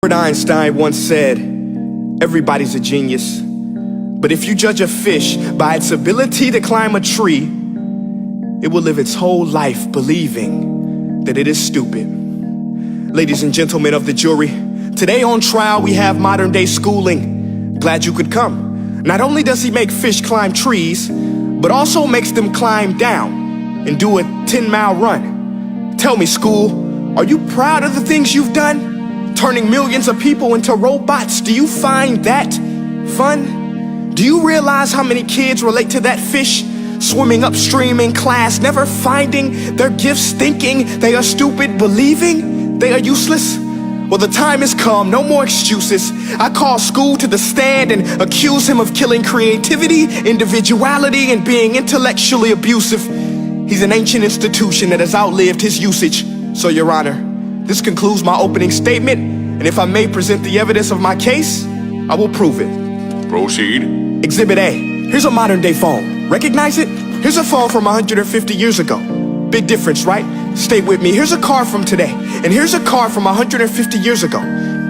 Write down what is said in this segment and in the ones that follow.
Albert Einstein once said, everybody's a genius, but if you judge a fish by its ability to climb a tree, it will live its whole life believing that it is stupid. Ladies and gentlemen of the jury, today on trial we have modern day schooling. Glad you could come. Not only does he make fish climb trees, but also makes them climb down and do a 10-mile run. Tell me, school, are you proud of the things you've done? Turning millions of people into robots, do you find that fun? Do you realize how many kids relate to that fish? Swimming upstream in class, never finding their gifts, thinking they are stupid, believing they are useless? Well, the time has come, no more excuses. I call school to the stand and accuse him of killing creativity, individuality, and being intellectually abusive. He's an ancient institution that has outlived his usage. So, Your Honor, this concludes my opening statement, and if I may present the evidence of my case, I will prove it. Proceed. Exhibit A. Here's a modern day phone. Recognize it? Here's a phone from 150 years ago. Big difference, right? Stay with me. Here's a car from today, and here's a car from 150 years ago.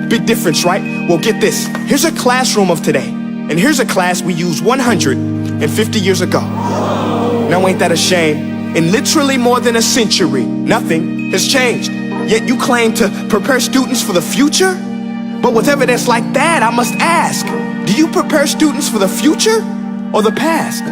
Big difference, right? Well, get this. Here's a classroom of today, and here's a class we used 150 years ago. Now, ain't that a shame? In literally more than a century, nothing has changed. Yet you claim to prepare students for the future? But with evidence like that, I must ask, do you prepare students for the future or the past?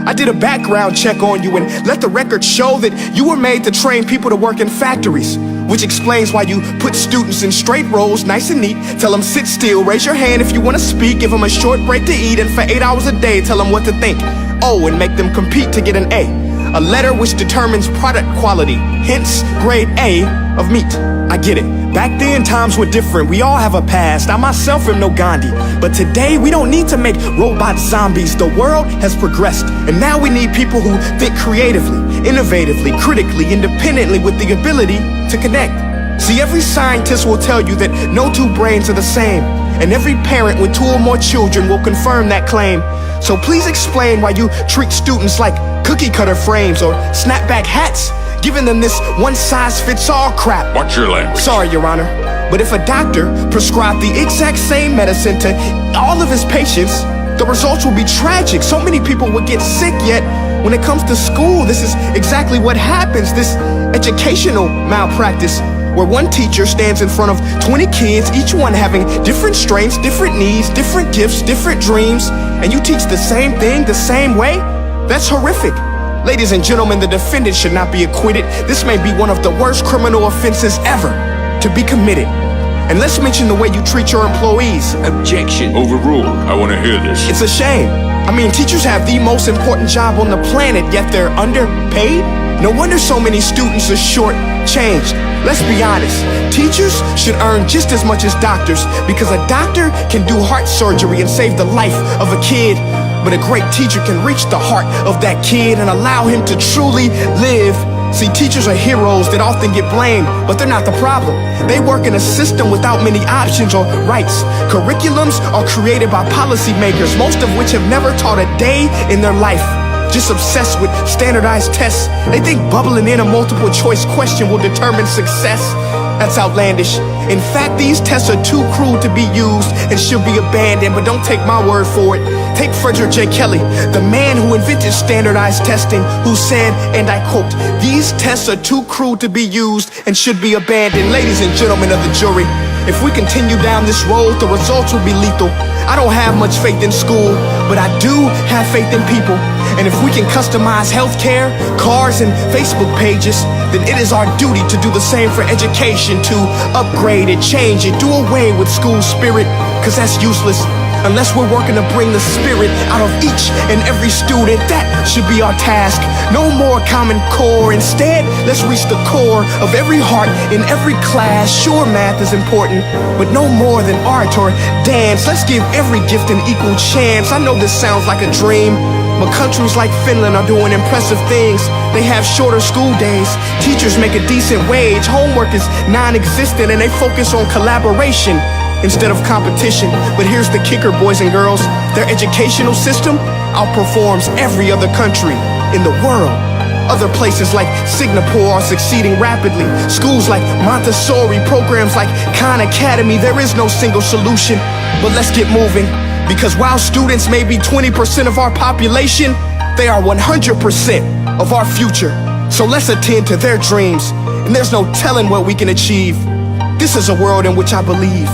I did a background check on you and let the record show that you were made to train people to work in factories, which explains why you put students in straight rows, nice and neat, tell them sit still, raise your hand if you want to speak, give them a short break to eat, and for 8 hours a day, tell them what to think. Oh, and make them compete to get an A letter which determines product quality, hence grade A of meat. I get it. Back then, times were different. We all have a past. I myself am no Gandhi. But today, we don't need to make robot zombies. The world has progressed. And now we need people who think creatively, innovatively, critically, independently, with the ability to connect. See, every scientist will tell you that no two brains are the same. And every parent with 2 or more children will confirm that claim. So please explain why you treat students like cookie cutter frames or snapback hats, giving them this one-size-fits-all crap. Watch your language. Sorry, Your Honor, but if a doctor prescribed the exact same medicine to all of his patients, the results will be tragic. So many people would get sick, yet when it comes to school, this is exactly what happens. This educational malpractice, where one teacher stands in front of 20 kids, each one having different strengths, different needs, different gifts, different dreams, and you teach the same thing the same way? That's horrific. Ladies and gentlemen, the defendant should not be acquitted. This may be one of the worst criminal offenses ever to be committed. And let's mention the way you treat your employees. Objection. Overruled. I want to hear this. It's a shame. I mean, teachers have the most important job on the planet, yet they're underpaid? No wonder so many students are short-changed. Let's be honest, teachers should earn just as much as doctors, because a doctor can do heart surgery and save the life of a kid, but a great teacher can reach the heart of that kid and allow him to truly live. See, teachers are heroes that often get blamed, but they're not the problem. They work in a system without many options or rights. Curriculums are created by policymakers, most of which have never taught a day in their life. Just obsessed with standardized tests. They think bubbling in a multiple choice question will determine success. That's outlandish. In fact, these tests are too cruel to be used and should be abandoned, but don't take my word for it. Take Frederick J. Kelly, the man who invented standardized testing, who said, and I quote, "These tests are too cruel to be used and should be abandoned." Ladies and gentlemen of the jury, if we continue down this road, the results will be lethal. I don't have much faith in school, but I do have faith in people. And if we can customize healthcare, cars, and Facebook pages, then it is our duty to do the same for education, to upgrade it, change it, do away with school spirit, because that's useless. Unless we're working to bring the spirit out of each and every student, that should be our task. No more Common Core. Instead, let's reach the core of every heart in every class. Sure, math is important, but no more than art or dance. Let's give every gift an equal chance. I know this sounds like a dream, but countries like Finland are doing impressive things. They have shorter school days. Teachers make a decent wage. Homework is non-existent, and they focus on collaboration instead of competition. But here's the kicker, boys and girls. Their educational system outperforms every other country in the world. Other places like Singapore are succeeding rapidly. Schools like Montessori, programs like Khan Academy, there is no single solution. But let's get moving, because while students may be 20% of our population, they are 100% of our future. So let's attend to their dreams, and there's no telling what we can achieve. This is a world in which I believe,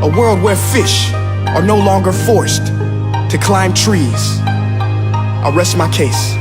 a world where fish are no longer forced to climb trees. I'll rest my case.